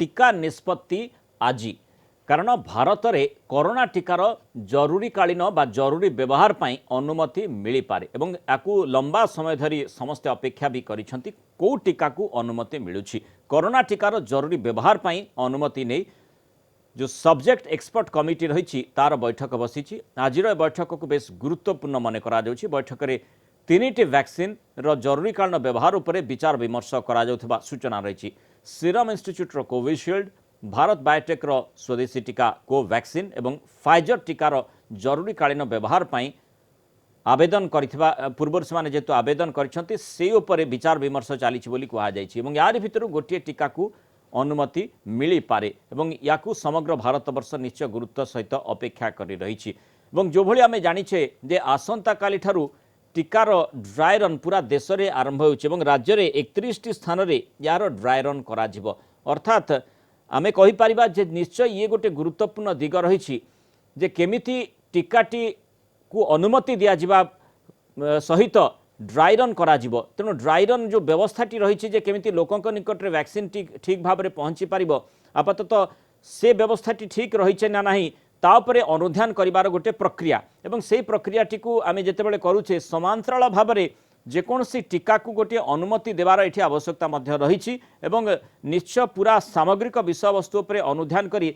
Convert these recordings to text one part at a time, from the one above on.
टीका निष्पत्ति आज कारण भारत में कोरोना टीकार जरूरीकालीन बा जरूरी व्यवहार पर अनुमति मिल पारे एवं याकू लंबा समय धरी समस्ते अपेक्षा भी करिसेंती को टीका को अनुमति मिलुछि। कोरोना टीकार जरूरी व्यवहार पर अनुमति नहीं जो सब्जेक्ट एक्सपर्ट कमिटी रही तार बैठक बसी। आज बैठक को बेस गुरुत्वपूर्ण मन करा बैठक में 3टी वैक्सीन जरूरीकालीन व्यवहार उपर विचार विमर्श करा सूचना रही। Serum institute Covishield, Bharat biotech स्वदेशी टीका कोवैक्सीन एवं फाइजर टीकार जरूरीकालीन व्यवहार पर आवेदन पूर्व से जेहेतु आवेदन कर विचार विमर्श चली कहुई। यार भितर गोटे टीका को अनुमति मिल पारे एवं याकू समग्र भारत वर्ष निश्चय गुरुत्व सहित अपेक्षा करी रही। जो भली आमे जानिछे जे आसंता काली ठारू टीकार ड्राई रन पूरा देश में आरंभ हो राज्य में 31 स्थान में यार ड्राई रन करा जिवो। अर्थात आमे कहि परिबा जे निश्चय ये गोटे गुरुत्वपूर्ण दिग रही जे केमिति टीकाटी को अनुमति दिया जिबा सहित ड्राई रन करा जिवो। तेणु ड्राई रन जो व्यवस्थाटी रही जे केमिति लोकंक निकट में वैक्सीन ठीक भाव में पहुँची पारिबो आपातत से व्यवस्थाटी ठीक रही ना नहीं तापरे अनुध्यान करिवार गोटे प्रक्रिया एवं से प्रक्रियाटी को आमे जेतेबेले करूछे समांतराल भाव में जेकोसी टीका को गोटे अनुमति देवार एठी आवश्यकता मध्य रही एवं निश्चय पूरा सामग्रिक विषय वस्तु पर अनुध्यान करी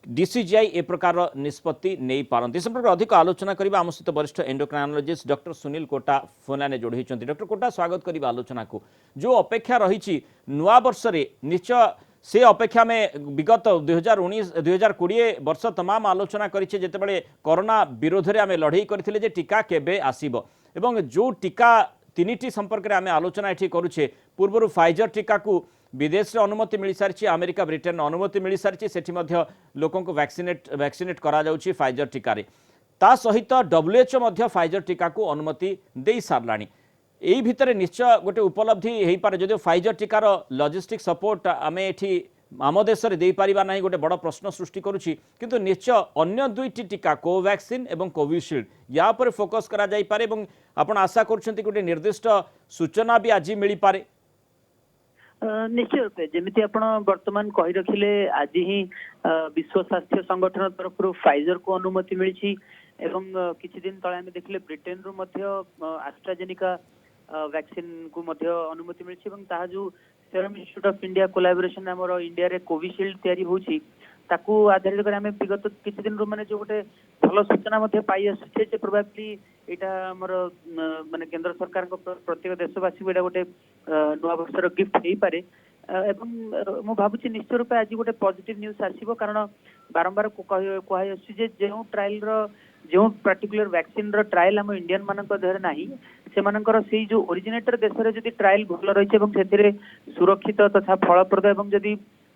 डीसीजीआई ए प्रकार निष्पत्ति नहीं पारती। संपर्क अधिक आलोचना करबा आम सहित वरिष्ठ endocrinologist doctor Sunil Kota phone line जोड़ी होती। डॉक्टर कोटा स्वागत करबा आलोचना को। जो अपेक्षा रही नुआ वर्ष रे निश्चय से अपेक्षा में विगत 2019-2020 वर्ष तमाम आलोचना करिछे जेतेबेले कोरोना विरोध में आम लड़ई करथिले जे टीका केबे आसीबो एवं जो टीका 3टी संपर्क में आम आलोचना एठी करूछे। पूर्व फाइजर टीका को विदेश में अनुमति मिल सारी, अमेरिका ब्रिटेन अनुमति मिल सारी, सेठी मध्य लोकों को वैक्सीनेट करा जाउछि फाइजर टीकार। ता सहित WHO मध्य फाइजर टीका को अनुमति दे सारलाणी। यही भितर निश्चय गोटे उपलब्धि हो पारे जदिव फाइजर टीकार लॉजिस्टिक सपोर्ट आम एठी आम देश में दे पारिबा नहीं गोटे बड़ प्रश्न सृष्टि करुछि। किंतु निश्चय अन्य 2टी टीका कोवैक्सीन एवं कोविशील्ड या पर फोकस करा जाई पारे एवं आपण आशा करुछंती गोटे निर्दिष्ट सूचना भी आज मिल पारे। निश्चय रूपे जमी आप बर्तमान कही रखिले आज ही विश्व स्वास्थ्य संगठन तरफ फाइजर को अनुमति मिली एवं किछि दिन तले आमे देखले ब्रिटेन रु मध्य एस्ट्राजेनिका वैक्सीन को मध्य अनुमति मिली ताहा जो serum institute of India collaboration हमर इंडिया रे कोविशील्ड तयारी होछि ताकू आधारित कर आमे विगत किछि दिन रु माने जो गोटे भल सूचना मध्य पाई आसुछे जे प्रोबेबली एटा हमर माने केंद्र सरकार को प्रत्येक देशवासी को एटा गोटे नुआ वर्षर गिफ्ट हो पारे एवं मु भाबुछि निश्चय रूपे आज गोटे पॉजिटिव न्यूज आसीबो कारण बारंबार कहै आसुछि जे जो ट्रायल रो जो पर्टिकुलर वैक्सीन रो ट्रायल हम इंडियन मानक देहरे नाही से मानकर से जो ओरिजिनेटर देश रे जदी ट्रायल भल रही है से सुरक्षित तथा फलप्रद एवं जदी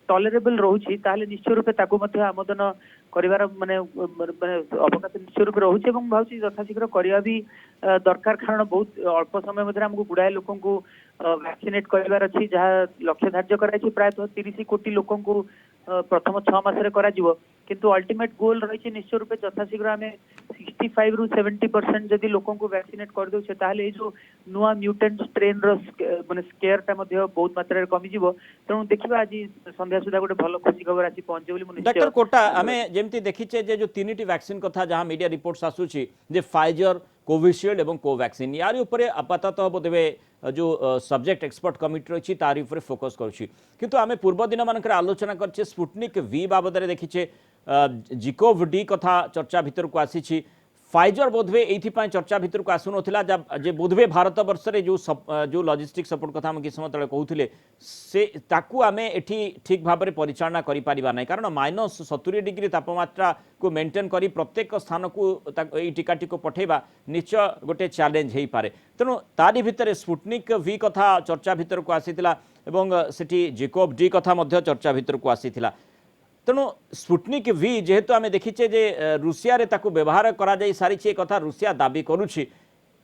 टॉलरेबल रोची ताहले निश्चय रूपे ताकू मध्य आमोदन करिवार माने अवकाश निश्चय रूपे रोची एवं भावची यथाशीघ्र करिया भी दरकार कारण बहुत अल्प समय मध्य हमको गुड़ाए लोकों को वैक्सीनेट करिवार अछि जहाँ लक्ष्य धार्य कराई प्राय 30 कोटी लोकों को प्रथम 6 मास रे करा जिवो किंतु अल्टीमेट गोल रही निश्चय रूपे यथाशीघ्र आम 65 ରୁ 70% जदि लोकों को वैक्सीनेट कर दे ताहले जो नुआ म्यूटेंट स्ट्रेन रो माने स्केयर टा मध्य बहुत मात्रा रे कमी जिवो। तेणु देखिबा आज संध्या सुधा गोटे भल खुशी खबर आसी पहुंचे बोली मुनि डॉक्टर कोटा आमे जेमती देखिचे जे जो 3टी वैक्सीन कथा जहां मीडिया रिपोर्ट्स आसुची जे फाइजर कोविशील्ड एवं कोवैक्सीन यार ऊपर आपातत बोधवे जो सब्जेक्ट एक्सपर्ट कमिटी रही तार ऊपर फोकस करुच्ची किंतु आमे पूर्व दिन मानकर आलोचना करछे स्पुटनिक वी बाबद देखिचे जिकोव डी कथा चर्चा भितर को आसी फाइजर बोधवे ये चर्चा भितर को आसु ना जे बोधवे भारत वर्ष रे जो लॉजिस्टिक सपोर्ट कथा हम कि समय तले कहूले से ताकू आमे एठी ठीक भाव में परिचालना करि पारिबा नै कारण -70 डिग्री तापमात्रा को मेंटेन करी प्रत्येक स्थान को टीकाटी को पठेबा निश्चय गोटे चैलेंज हो पारे। तेणु तारी भितर स्पुटनिक वी कथा चर्चा भितर को आसीथिला एवं सेठी जिकोव डी कथा मध्य चर्चा भितर को आसीथिला। तेणु स्पुटनिक वी जेहेतु आम देखीचे जे रुषिया रे ताकू व्यवहार करा जाई सारी कथा रुषिया दाबी करुछि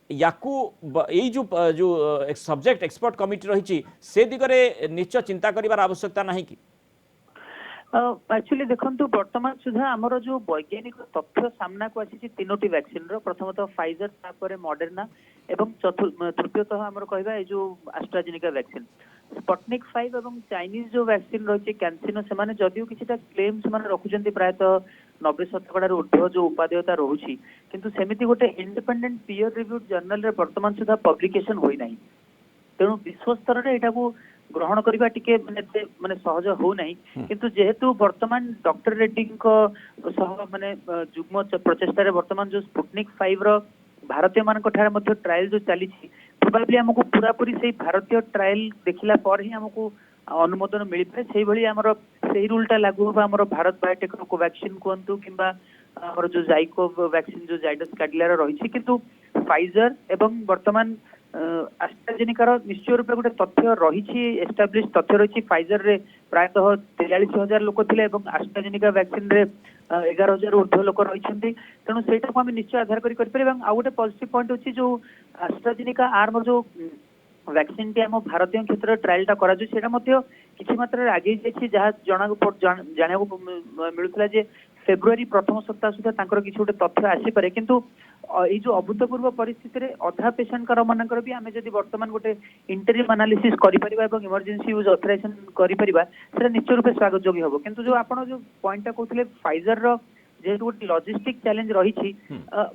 याकू यही जो सब्जेक्ट एक्सपर्ट कमिटी रही से दिगरे निश्चय चिंता करिवार आवश्यकता नहीं कि एक्चुअली देखंतु वर्तमान सुधा हमर जो वैज्ञानिक तथ्य सामना को आसी 3टी वैक्सीन रो प्रथमतः फाइजर तापरे मॉडर्ना एवं तृतीयतः हमर कहबा ए जो एस्ट्राजेनेका वैक्सीन स्पटनिक 5 एवं चाइनीज जो वैक्सीन रही कैंसिनो से जदिव किसी क्लेम से रखुच्च प्रायतः 90% ऊर्ध्व जो उपादेयता रोचे किंतु सेमिति गोटे इंडिपेंडेंट पीयर रिव्यूड जर्नल रे वर्तमान सुधा पब्लिकेशन होई नाही तेणु विश्व स्तर रे एटा को ग्रहण करबा टिके माने सहज हो नाही किंतु जेहेतु वर्तमान डॉक्टर रेड्डी को सह माने जुग्म प्रचेष्टा रे वर्तमान जो स्पुटनिक 5 रो भारतीय मान ठारे ट्रायल जो चली प्रोबेबली हमको पूरा पूरी से भारतीय ट्रायल देखला पर ही हमको अनुमोदन मिल पाए से भली हमर सेही रूलटा लागू होबा हमर भारत बायोटेक रो कोवैक्सीन कोंतु किंबा हमर जो जाइको वैक्सीन जो जाइडस काडिला रही किंतु फाइजर एवं वर्तमान एस्ट्राजेनिकार निश्चय रूप गोटे तथ्य रही एस्टाब्लिश तथ्य रही फाइजर रे प्रायतः 43,000 लोक थे एस्ट्राजेनिका वैक्सीन रे 11,000 ऊर्ध्व लोक रही तेणु से आम निश्चय आधार कर आउ गोटे पॉजिटिव पॉइंट अच्छी जो एस्ट्राजेनिका आर्म जो वैक्सीन टी आम भारतीय क्षेत्र में ट्रायल करा किसी मात्रा आगे जहाँ जाना मिलूला जे फेब्रुआरी प्रथम सप्ताह सुधा किसी गोटे तथ्य आसीपे किंतु ये जो अभूतपूर्व परिस्थिति रे अधा पेशेंट मानकर भी आम जब वर्तमान गोटे इंटरिम एनालिसिस करें इमरजेंसी यूज ऑथराइजेशन करें निश्चय रूप स्वागत योग्य हम किंतु जो आप जो पॉइंटा कहते फाइजर रो जेहेतु गोटे लॉजिस्टिक चैलेंज रही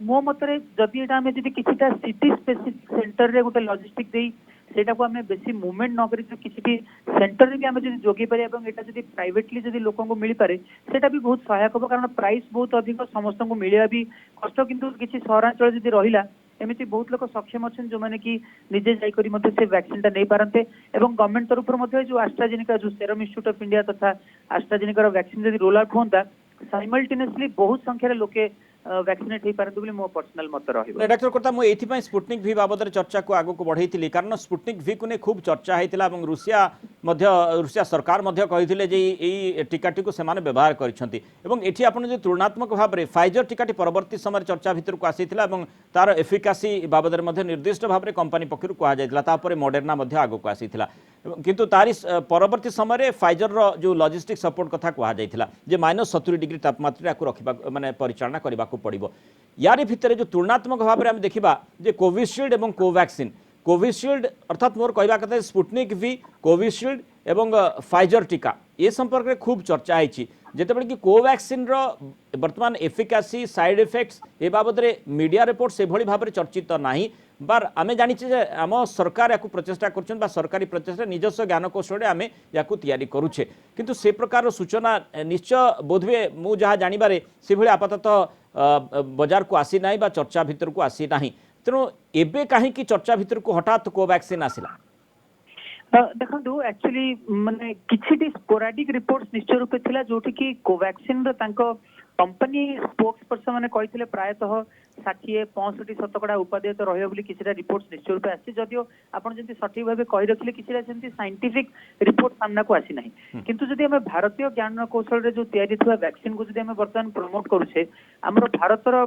मो मतरे जदि एटा आमे जदि किछिटा सिटी स्पेसिफिक सेंटर रे गोटे लॉजिस्टिक देई सेटा को आमे बेसी मूवमेंट न करी किछि सेंटर रे भी आमे जदि जोगी पारे एवं एटा जदि प्राइवेटली जदि लोकन को मिली पारे सेटा भी बहुत सहायक हो कारण प्राइस बहुत अधिक समस्त को मिलिया भी कष्ट किंतु किछि सहरांचल जदि रहिला एमिति बहुत लोक सक्षम अच्छे जो मैंने कि निजे जाइकरी मध्य से वैक्सीन नहीं पारते एवं गवर्नमेंट तरफ जो एस्ट्राजेनिका जो सेरम इंस्टीट्यूट ऑफ इंडिया तथा एस्ट्राजेनिकार वैक्सीन जदि रोल आउट होता साइमल्टेनियसली बहुत संख्यार लोके वैक्सीनेट हो पारते मो पर्सनल मत रही डॉक्टर कोटा मु एथि स्पुटनिक वी बाबद चर्चा को आगो को बढ़ाई कारण स्पुटनिक वी को खूब चर्चा होता रूसिया सरकार कही जे टीकाटी को सेमाने व्यवहार करछंती आपन जो तुलनात्मक भाव में फाइजर टीकाटी परवर्ती समय चर्चा भितर को आसीथिला तार एफिकासी बाबद निर्दिष्ट भाव में कंपनी पक्षर कहुला मॉडर्ना आगो को आसीथिला किंतु तारी परवर्ती समय फाइजर रो जो लॉजिस्टिक सपोर्ट कथा कहुला जे -70 डिग्री तापमात्रा को रखा माने परिचालना करबा को पड़िबो यारी भितर जो तुलनात्मक भाव में आम देखा जे कोविशील्ड एवं कोवैक्सीन कोविशील्ड अर्थात मोर कहवा कथा स्पुटनिक वी कोविशील्ड एवं फाइजर टीका ये संपर्क में खूब चर्चा होती जितेबाला कि कोवैक्सीन रो वर्तमान एफिकासी साइड इफेक्ट्स ए बाबद मीडिया रिपोर्ट से भली भाव में चर्चित नहीं बार आमे जानिचे जे आम सरकार या प्रचेषा कर सरकारी प्रचेषा निजस्व ज्ञान कौशल आम या करुचे किंतु से प्रकार सूचना निश्चय बोधवे मु जहाँ जानवर से भाई आपाततः बजार को आसी ना चर्चा भितर को आसी ना तेणु एबे कहीं चर्चा भितर को हठात कोवैक्सीन आसिला देखो एक्चुअली माने किछि स्पोराडिक रिपोर्ट्स निश्चय रूप थिला जोठी कि कोवैक्सीन रो तांको कंपनी स्पोक्स पर्सन माने कहिथिले प्रायतः 60-65% उपादेयता रहियो बोली किछिटा रिपोर्ट्स निश्चय रूप आसी जदियो आपण जंती सठिक भाबे कहि रखिले किछिटा जंती साइंटिफिक रिपोर्ट सामना को आसी नाही किंतु जदि हम भारतीय ज्ञान कौशल रे जो तयारी थुआ वैक्सीन को जदि हम वर्तमान प्रमोट करूछे हमर भारतर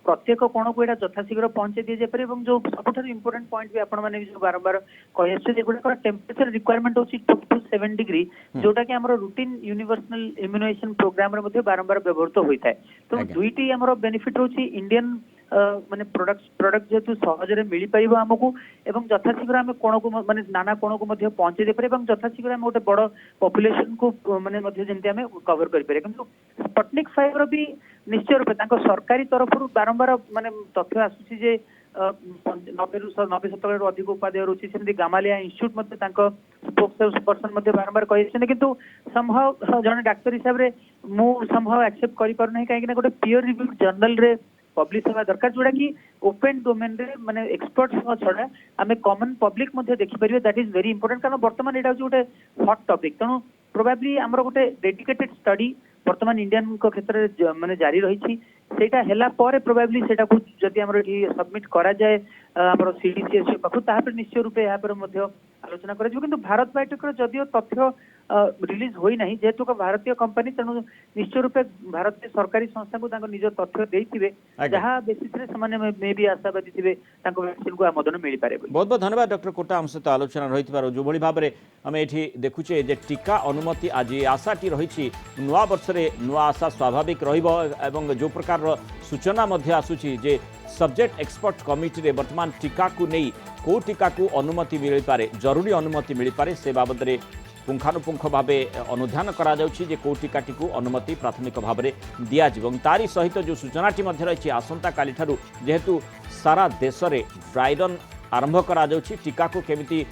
प्रत्येक कोण को यहाँ यथाशीघ्र पहुंचे दी जाए जो सब इंपोर्टेंट पॉइंट भी आपण मैंने जो बारंबार कही गुड़ा टेम्परेचर रिक्वायरमेंट होची 2 to 7 डिग्री जोटा कि हमर रूटीन यूनिवर्सल इम्यूनाइजेशन प्रोग्राम रे बारंबार व्यवहृत होता है तो दुईटी हमर बेनिफिट होची इंडियन माने प्रोडक्ट जेतु सहजरे मिली परिबो हमकु एवं यथाशीघ्र आम कोण को माने नाना कोण को मध्य पहुंचे दे पारे एवं यथाशीघ्र आम गोटे बड़ पॉपुलेशन को माने मध्य जेंति आम कवर कर पारे किंतु स्पुटनिक 5 रो भी निश्चय रूप तांको सरकारी तरफ बारंबार माने तथ्य आसुची जे 90% अधिक उपादेय रुचि सेमती गामालिया इंस्टीट्यूट मध्य तांको स्पोक्स पर्सन मध्य बारंबार कहिसेन किंतु समहाउ जने डॉक्टर हिसाब रे मु समहाउ एक्सेप्ट करि पर नै काहे कि गोटे पीयर रिव्यूड जर्नल रे पब्लिश होगा दरकार जोड़ा कि ओपन डोमेन रे माने एक्सपर्ट्स छड़ा आमे कॉमन पब्लिक मध्य देखि परिबे दैट इज वेरी इंपोर्टेंट कारण वर्तमान एटा गोटे हॉट टॉपिक तेणु प्रोबेबली हमर गोटे डेडिकेटेड स्टडी वर्तमान इंडियन को क्षेत्र में माने जारी रही सेटा हेला पर प्रोबेबली सेटा को जदि हमर सबमिट करा जाए हमर सीडीसीएस पाखु ताहा पर निश्चय रूपे यहाँ पर मध्य आलोचना करा किंतु भारत बायोटेक जदियो तथ्य रिलीज होई नहीं जेहेतु भारतीय कंपनी तेणु निश्चय रूपे भारतीय सरकारी संस्था को तांको निज तथ्य देइथिबे जहाँ बेसिस रे समान मे भी आशावादी थिबे तांको वैक्सीन को आमोदन मिली पारे बहुत बहुत धन्यवाद डॉक्टर कोटा हम सहित आलोचना रही जो भली भाव में आम ये देखुचे जे टीका अनुमति आज आशाटी रही नुआ वर्ष नुआ आशा स्वाभाविक रहिबो एवं जो प्रकार सूचना आसूची जे सब्जेक्ट एक्सपर्ट कमिटी रे वर्तमान टीका को नहीं को टीका को अनुमति मिल पारे जरूरी अनुमति मिल पारे से बाबद रे पुंखानुपुंख भाव अनुधान करा जाउछि जे को टीकाटी को अनुमति प्राथमिक भाव में दिया जिवं तारी सहित जो सूचनाटी मध्य रही आसंता काली ठारू जेहेतु सारा देश में ड्राई रन आरंभ करा जाउछि टीका को केमिति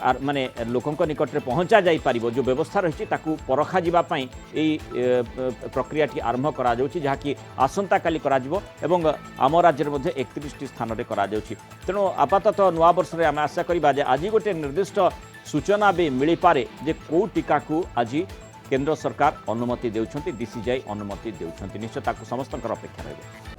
माने लोकंक निकट में पहुंचा जाई पारिबो जो व्यवस्था रही ताकू परखा जिबा पई एई प्रक्रियाटी आरंभ करा जाउछि जहा कि आसंता काली करा जिवो एवं आम राज्य मध्ये 31 स्थान रे करा जाउछि तेणु आपातत नुआ वर्ष रे आमे आशा करिबा जे आज गोटे निर्दिष्ट सूचना भी मिल पारे जे को टीका को आज केंद्र सरकार अनुमति देउछंती डीसीजीआई अनुमति देउछंती निश्चय ताकू समस्त अपेक्षा रहे।